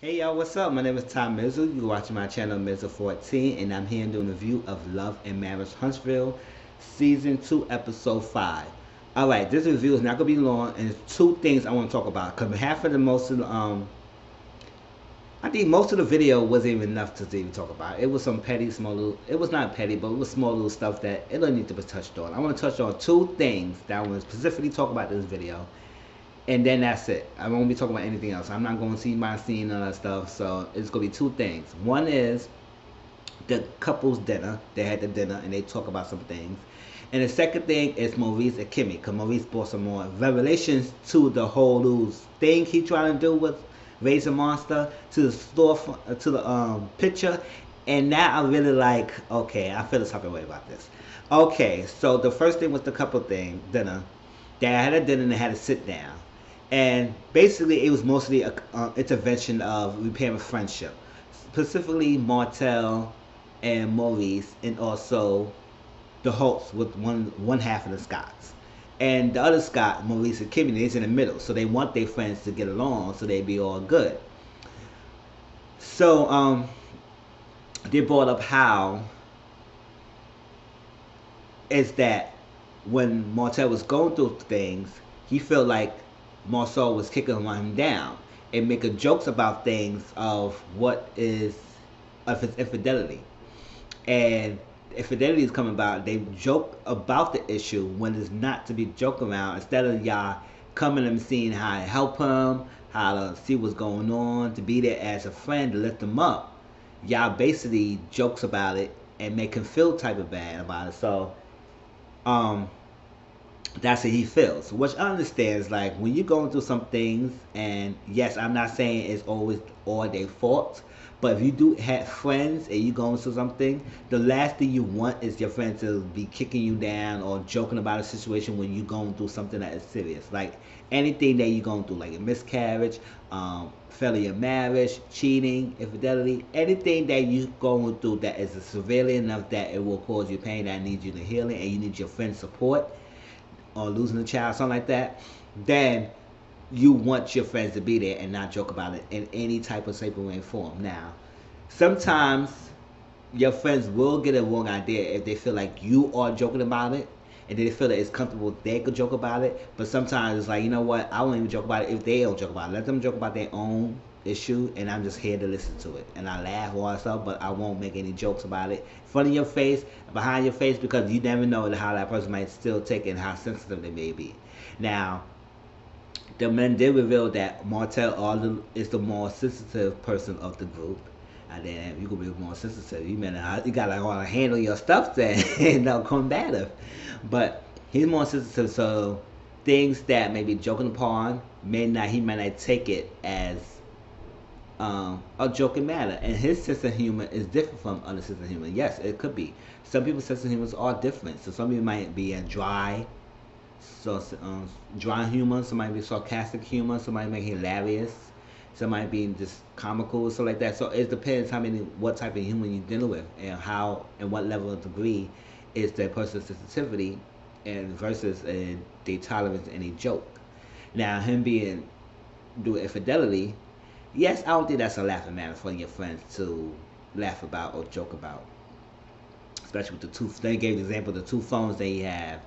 Hey y'all, what's up? My name is Mizzle. You're watching my channel Mizzle 14, and I'm here doing a review of Love and Marriage Huntsville, Season 2, Episode 5. Alright, this review is not going to be long, and there's two things I want to talk about. Because half of the most of the, I think most of the video wasn't even enough to even talk about. It was some petty, small little, it was not petty, but it was small little stuff that it doesn't need to be touched on. I want to touch on two things that I want to specifically talk about in this video, and then that's it. I won't be talking about anything else. I'm not going to see my scene and all that stuff. So it's going to be two things. One is the couple's dinner. They had the dinner and they talk about some things. And the second thing is Maurice and Kimmy, because Maurice brought some more revelations to the whole little thing he trying to do with raise a monster, to the store, to the picture. And now I really like, okay, I feel a type of way about this. Okay, so the first thing was the couple thing, dinner. They had a dinner and they had to sit down. And basically, it was mostly a intervention of repairing friendship, specifically Martel and Maurice, and also the hosts with one half of the Scots, and the other Scott, Maurice and Kimmy, is in the middle. So they want their friends to get along, so they be all good. So they brought up how is that when Martel was going through things, he felt like Marceau was kicking him down and making jokes about things of what is of his infidelity. And infidelity is coming about. They joke about the issue when it's not to be joked around. Instead of y'all coming and seeing how to help him, how to see what's going on, to be there as a friend to lift him up, y'all basically jokes about it and make him feel type of bad about it. So, um, that's how he feels. Which I understand is like when you're going through some things, and yes, I'm not saying it's always all their fault, but if you do have friends and you going through something, the last thing you want is your friend to be kicking you down or joking about a situation when you're going through something that is serious. Like anything that you're going through, like a miscarriage, failure of marriage, cheating, infidelity, anything that you're going through that is severely enough that it will cause you pain, that needs you to healing, and you need your friend's support, or losing a child, something like that, then you want your friends to be there and not joke about it in any type of shape or way and form. Now, sometimes your friends will get a wrong idea if they feel like you are joking about it and they feel that it's comfortable they could joke about it. But sometimes it's like, you know what, I won't even joke about it if they don't joke about it. Let them joke about their own issue, and I'm just here to listen to it. And I laugh all that stuff, but I won't make any jokes about it in front of your face, behind your face, because you never know how that person might still take it and how sensitive they may be. Now, the men did reveal that Martel is the more sensitive person of the group. And then you could be more sensitive. You gotta want to handle your stuff then and not combative. But he's more sensitive, so things that may be joking upon he might not take it as a joking matter. And his sense of humor is different from other sense of humor. Yes, it could be. Some people's sense of humor are different. So some people might be a so dry humor. Some might be sarcastic humor. Some might make hilarious. Some might be just comical, stuff like that. So it depends what type of humor you're dealing with, and how and what level of degree is that person's sensitivity, and versus the tolerance to any joke. Now, him being doing infidelity, yes, I don't think that's a laughing matter for your friends to laugh about or joke about. Especially with the two, they gave the example of the two phones that he have,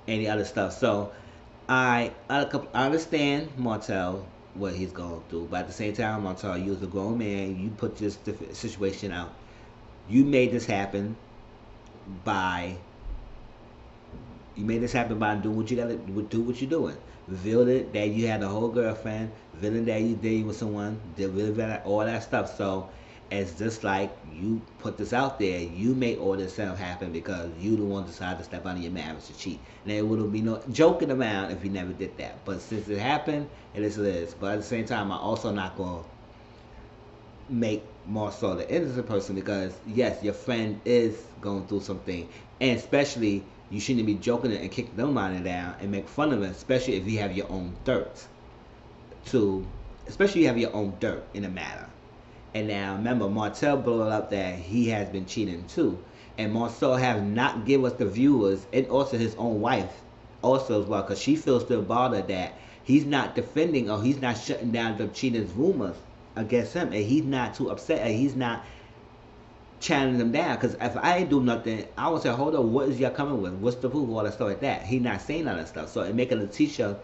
any other stuff. So I understand Martel what he's going through, but at the same time, Martel, you was a grown man. You put this situation out. You made this happen by doing what you gotta do. What you're doing. Revealed it that you had a whole girlfriend. Revealing that you dating with someone. Did really all that stuff. So it's just like you put this out there. You made all this stuff happen because you the one decided to step out of your marriage to cheat. And there would be no joking around if you never did that. But since it happened, it is what it is. But at the same time, I'm also not gonna make more so the innocent person, because yes, your friend is going through something, and especially you shouldn't be joking and kicking them out down and make fun of it, especially if you have your own dirt especially you have your own dirt in the matter. And now remember, Martel blew it up that he has been cheating too, and Marcel have not give us the viewers, and also his own wife also as well, because she feels still bothered that he's not defending or he's not shutting down the cheating rumors against him, and he's not too upset, and he's not channeling them down. Because if I ain't do nothing, I would say, hold on, what is y'all coming with? What's the proof? All that stuff like that. He's not saying all that stuff. So it making the teacher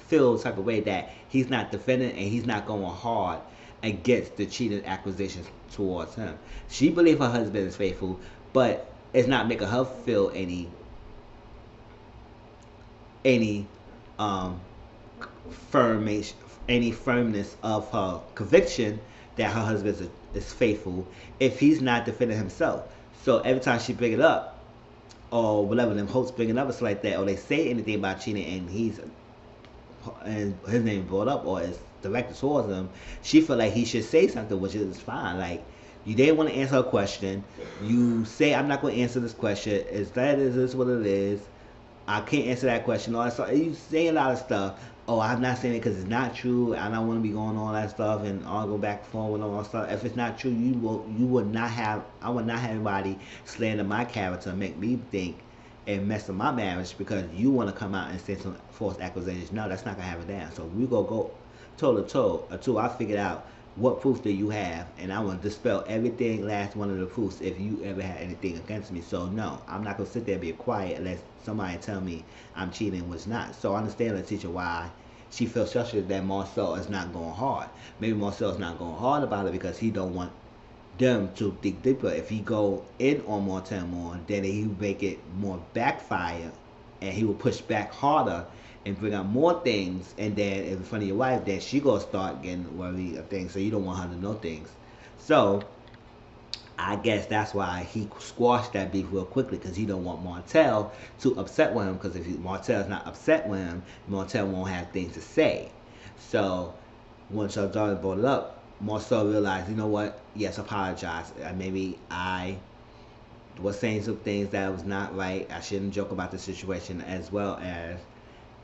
feel the type of way that he's not defending and he's not going hard against the cheating accusations towards him. She believes her husband is faithful, but it's not making her feel any um firmation, any firmness of her conviction that her husband is faithful if he's not defending himself. So every time she bring it up, or whatever them hosts bring it up, it's like that, or they say anything about cheating, and his name brought up or is directed towards him, she feel like he should say something, which is fine. Like, you didn't want to answer a question, you say, I'm not going to answer this question. Is this what it is? I can't answer that question. All that stuff. You say a lot of stuff. Oh, I'm not saying it because it's not true. I don't want to be going on all that stuff and I'll go back and forth with all that stuff. If it's not true, you would not have. I would not have anybody slander my character and make me think and mess up my marriage because you want to come out and say some false accusations. No, that's not gonna have it down. So we go toe to toe until I figured out what proof do you have, and I want to dispel everything, last one of the proofs, if you ever had anything against me. So no, I'm not going to sit there and be quiet unless somebody tell me I'm cheating, which not. So I understand the teacher why she feels frustrated that Marcel is not going hard. Maybe Marcel is not going hard about it because he don't want them to dig deeper. If he go in on Martel more, then he will make it more backfire, and he will push back harder and bring out more things, and then in front of your wife, then she gonna start getting worried of things, so you don't want her to know things. So I guess that's why he squashed that beef real quickly, because he don't want Martel to upset with him, because if Martel's not upset with him, Martel won't have things to say. So once your daughter brought it up, Marcel realized, you know what, yes, apologize. Maybe I was saying some things that was not right. I shouldn't joke about the situation, as well as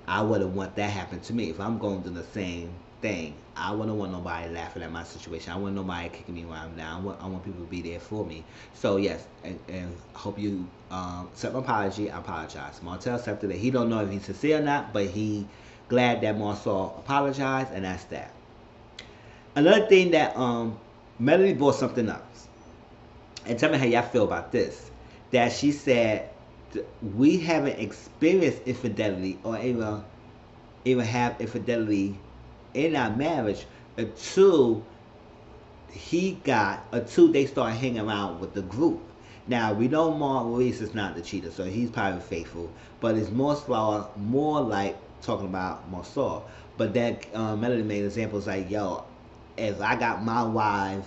I wouldn't want that happen to me. If I'm going through the same thing, I wouldn't want nobody laughing at my situation. I want nobody kicking me while I'm down. I want people to be there for me. So yes, and hope you accept my apology. I apologize. Martel accepted it. He don't know if he's sincere or not, but he glad that Marcel apologized, and that's that. Another thing that Melody brought something else, and tell me how y'all feel about this. That she said, we haven't experienced infidelity or even have infidelity in our marriage until they start hanging around with the group. Now we know Maurice is not the cheater, so he's probably faithful, but it's more like talking about Marcel. But that Melody made examples like, yo, if I got my wife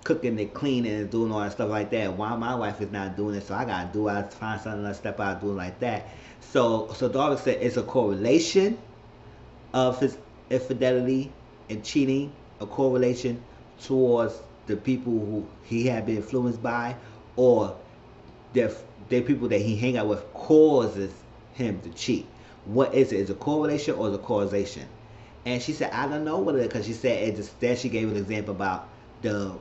cooking and cleaning and doing all that stuff like that, why my wife is not doing it, so I gotta do it, I find something to step out, do it like that. So Darwin said it's a correlation of his infidelity and cheating, a correlation towards the people who he had been influenced by, or the people that he hang out with causes him to cheat. What is it? Is it a correlation or is it a causation? And she said, I don't know what it is, because she said, then she gave an example about the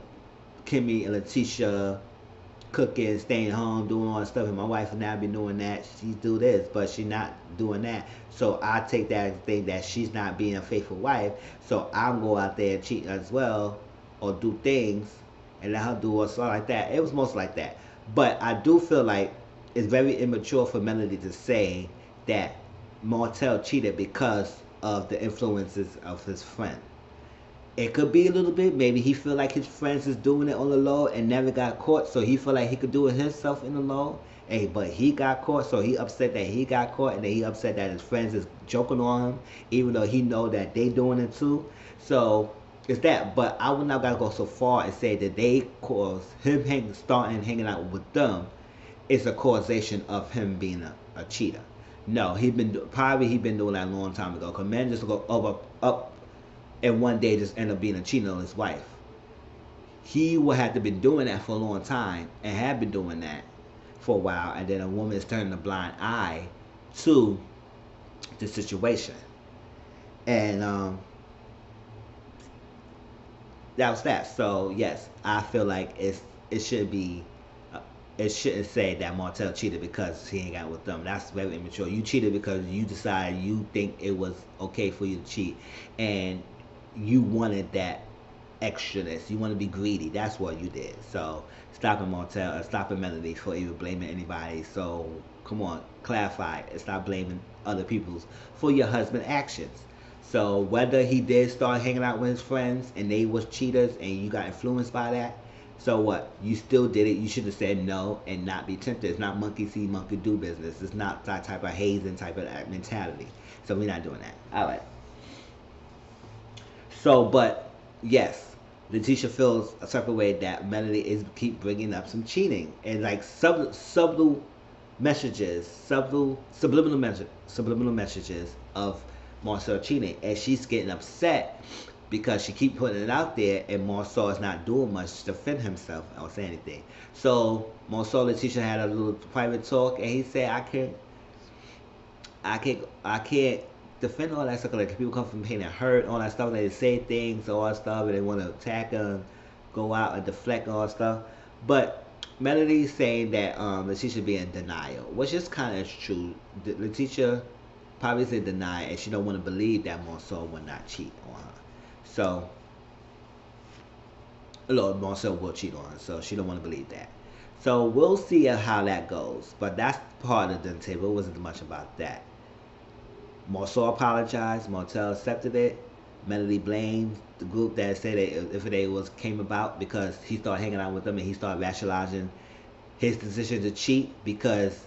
Kimmy and Letitia cooking, staying home, doing all that stuff, and my wife will not be doing that. She do this, but she not doing that. So I take that as a thing that she's not being a faithful wife. So I'll go out there and cheat as well, or do things and let her do or something like that. It was most like that. But I do feel like it's very immature for Melody to say that Martel cheated because of the influences of his friend. It could be a little bit. Maybe he feel like his friends is doing it on the low and never got caught, so he feel like he could do it himself in the low. Hey, but he got caught, so he upset that he got caught, and then he upset that his friends is joking on him, even though he know that they doing it too. So it's that. But I would not gotta go so far and say that they cause him starting hanging out with them is a causation of him being a cheater. No, he been doing that a long time ago. Cause men just go up and one day just end up being a cheater on his wife. He would have to been doing that for a long time and have been doing that for a while, and then a woman is turning a blind eye to the situation. And that was that. So yes, I feel like it should be it shouldn't say that Martel cheated because he ain't got with them. That's very immature. You cheated because you decided you think it was okay for you to cheat, and you wanted that extraness. You want to be greedy. That's what you did. So stopping Martell, stopping Melody for even blaming anybody. So come on, clarify and stop blaming other people's for your husband's actions. So whether he did start hanging out with his friends and they was cheaters and you got influenced by that, so what? You still did it. You should have said no and not be tempted. It's not monkey see, monkey do business. It's not that type of hazing type of mentality. So we're not doing that. All right. So, but yes, Letitia feels a separate way that Melody is keep bringing up some cheating and like subtle messages, subliminal messages of Marcel cheating, and she's getting upset because she keep putting it out there, and Marcel is not doing much to defend himself or say anything. So Marcel and Letitia had a little private talk, and he said, I can't defend all that stuff. Like people come from pain and hurt, all that stuff. They say things, all that stuff, and they want to attack her, go out and deflect all that stuff. But Melody's saying that Letitia be in denial, which is kind of true. Letitia probably is in denial, and she don't want to believe that Marcel will not cheat on her. So, Lord, Marcel will cheat on her, so she don't want to believe that. So we'll see how that goes. But that's part of the table. It wasn't much about that. Marcel apologized. Martel accepted it. Melody blamed the group that said that if it came about because he started hanging out with them and he started rationalizing his decision to cheat because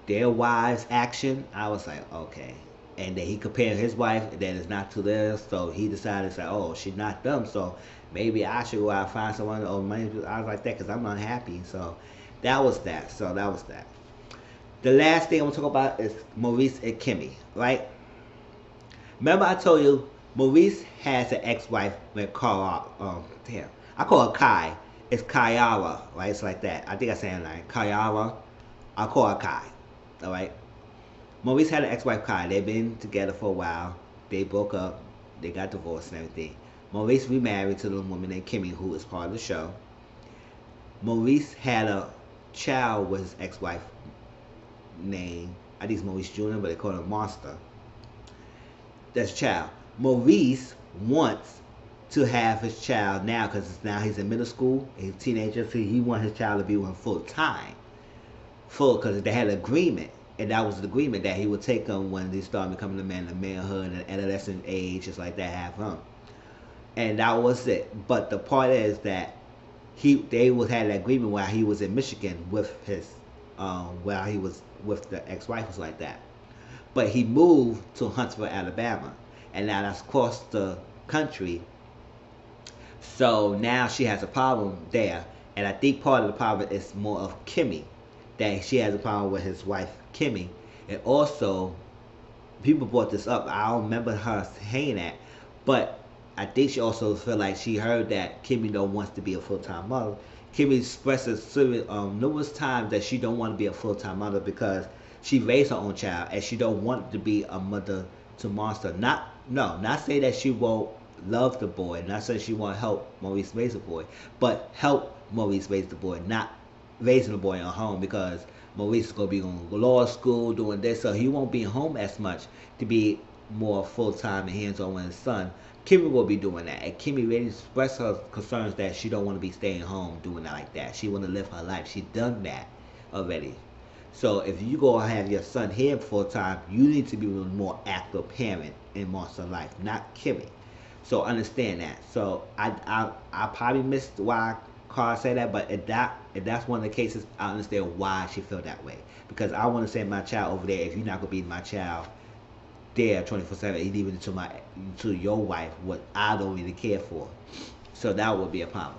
their wives' action. I was like, okay. And then he compared his wife that is not to theirs, so he decided to say, oh, she's not them, so maybe I should go out and find someone. Or maybe I was like that because I'm not happy. So that was that. So that was that. The last thing I'm gonna talk about is Maurice and Kimmy, right? Remember I told you Maurice has an ex-wife with Cara. I call her Kai. It's Kayara, right? It's like that. I think I say it right. Kayara. I call her Kai. All right. Maurice had an ex-wife Kai. They've been together for a while. They broke up. They got divorced and everything. Maurice remarried to the woman named Kimmy, who is part of the show. Maurice had a child with his ex-wife named, I think it's Maurice Jr., but they call him Monster. That's a child. Maurice wants to have his child now because now he's in middle school, he's a teenager, so he wants his child to be with him full time. Because they had an agreement, and that was the agreement that he would take him when they started becoming a man of manhood and adolescent age, just like that, have him. And that was it. But the part is that they had an agreement while he was in Michigan with his, while he was with the ex-wife, was like that. But he moved to Huntsville, Alabama, and now that's across the country. So now she has a problem there, and I think part of the problem is more of Kimmy, that she has a problem with his wife Kimmy, and also people brought this up. I don't remember her saying that, but I think she also felt like she heard that Kimmy don't wants to be a full-time mother. Kimmy expresses numerous times that she don't want to be a full-time mother because she raised her own child and she don't want to be a mother to Monster. Not say that she won't love the boy, not say she won't help Maurice raise the boy, but help Maurice raise the boy, not raising the boy in a home, because Maurice is going to be going to law school, doing this, so he won't be home as much to be more full-time and hands-on with his son. Kimmy will be doing that, and Kimmy really expressed her concerns that she don't want to be staying home doing that like that. She want to live her life. She done that already. So if you go and have your son here full-time, you need to be a more active parent in Monster's life, not Kimmy. So understand that. So I probably missed why Carl said that, but if that's one of the cases, I understand why she felt that way. Because I want to send my child over there. If you're not gonna be my child there 24/7, even to your wife, what I don't really care for. So that would be a problem.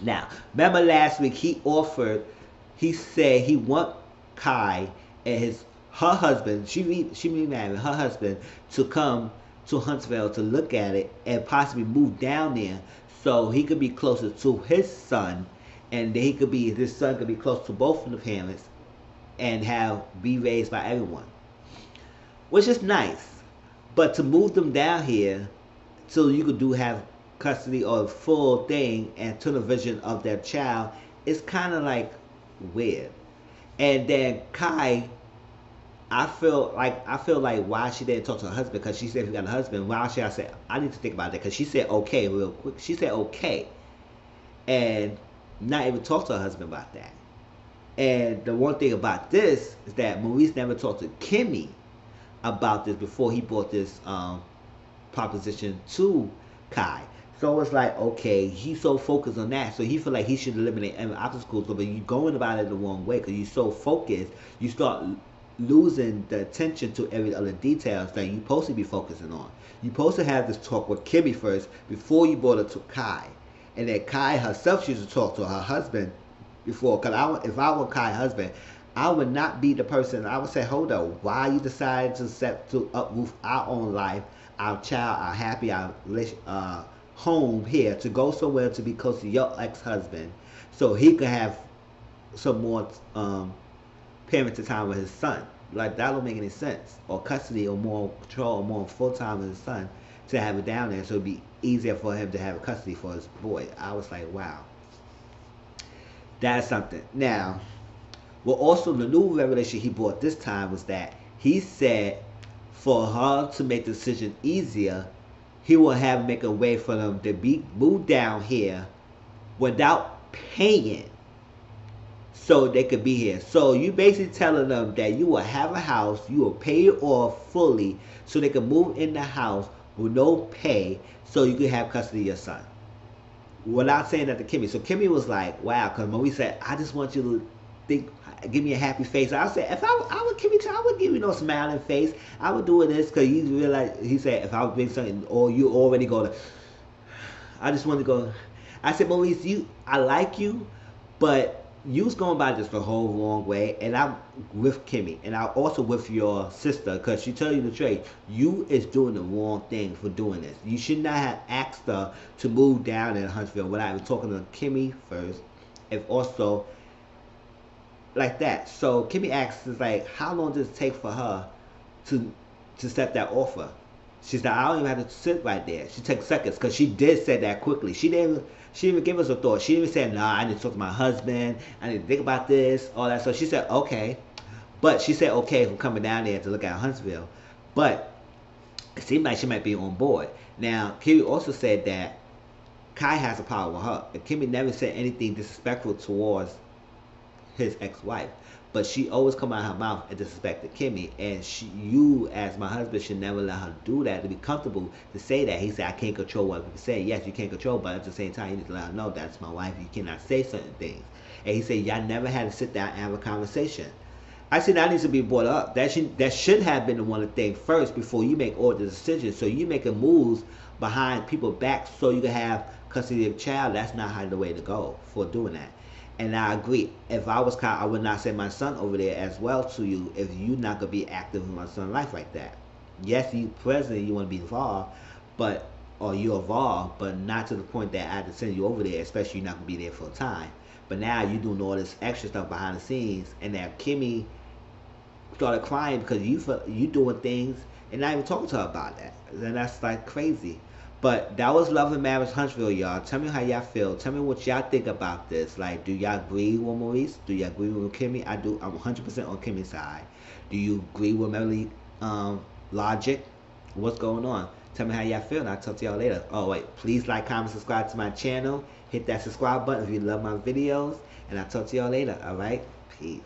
Now, remember last week he said he want Kai and her husband. She remarried her husband to come to Huntsville to look at it and possibly move down there so he could be closer to his son, and then his son could be close to both of the parents and be raised by everyone, which is nice. But to move them down here so you could have custody or the full thing and to the vision of their child is kind of like weird. And then Kai, I feel like why she didn't talk to her husband, because she said if you got a husband, why should I say I need to think about that, because she said okay real quick. She said okay, and not even talk to her husband about that. And the one thing about this is that Maurice never talked to Kimmy about this before he brought this proposition to Kai. So it's like, okay, he's so focused on that, so he feel like he should eliminate every obstacle. So, but you going about it the wrong way, because you're so focused, you start losing the attention to every other details that you're supposed to be focusing on. You're supposed to have this talk with Kimmy first before you brought it to Kai, and then Kai herself used to talk to her husband before. Because if I were Kai's husband, I would not be the person. I would say, hold up, why you decided to uproot our own life, our child, our happy, our home here, to go somewhere to be close to your ex-husband, so he could have some more parenting time with his son. Like, that don't make any sense. Or custody, or more control, or more full time with his son, to have it down there, so it'd be easier for him to have custody for his boy. I was like, wow, that's something. Now, well, also the new revelation he brought this time was that he said for her to make the decision easier, he will have make a way for them to be moved down here without paying, so they could be here. So you basically telling them that you will have a house, you will pay it off fully, so they can move in the house with no pay, so you can have custody of your son. Without saying that to Kimmy. So Kimmy was like, wow, because Maurice said, I just want you to think, give me a happy face. I said, if I would Kimmy, I would give you no smiling face. I would do this, because he realized, he said, if I would bring something, or you already go to, I just want to go. I said, Maurice, I like you, but you was going about this the whole wrong way, and I'm with Kimmy, and I'm also with your sister, because she tell you the truth. You is doing the wrong thing for doing this. You should not have asked her to move down in Huntsville without even talking to Kimmy first, if also like that. So Kimmy asks, is like, how long does it take for her to set that offer? She said, I don't even have to sit right there. She took seconds, because she did say that quickly. She didn't even give us a thought. She didn't even say, nah, I need to talk to my husband. I need to think about this, all that. So she said, okay. But she said, okay, for coming down there to look at Huntsville. But it seemed like she might be on board. Now, Kimmy also said that Kai has a problem with her. And Kimmy never said anything disrespectful towards his ex-wife, but she always come out of her mouth and disrespected Kimmy, and you as my husband should never let her do that, to be comfortable to say that. He said, I can't control what people say. Yes, you can't control, but at the same time, you need to let her know that's my wife. You cannot say certain things. And he said, y'all never had to sit down and have a conversation. I said that needs to be brought up. That should have been the one thing first before you make all the decisions. So you making moves behind people's backs so you can have custody of the child. That's not how the way to go for doing that. And I agree. If I was Kyle, I would not send my son over there as well to you if you're not going to be active in my son's life like that. Yes, you present, you want to be involved, or you're involved, but not to the point that I had to send you over there, especially you're not going to be there full time. But now you're doing all this extra stuff behind the scenes, and now Kimmy started crying because you doing things and not even talking to her about that. And that's like crazy. But that was Love and Marriage Huntsville, y'all. Tell me how y'all feel. Tell me what y'all think about this. Like, do y'all agree with Maurice? Do y'all agree with Kimmy? I do. I'm 100% on Kimmy's side. Do you agree with Melly logic? What's going on? Tell me how y'all feel, and I'll talk to y'all later. Oh, wait. Please like, comment, subscribe to my channel. Hit that subscribe button if you love my videos. And I'll talk to y'all later, all right? Peace.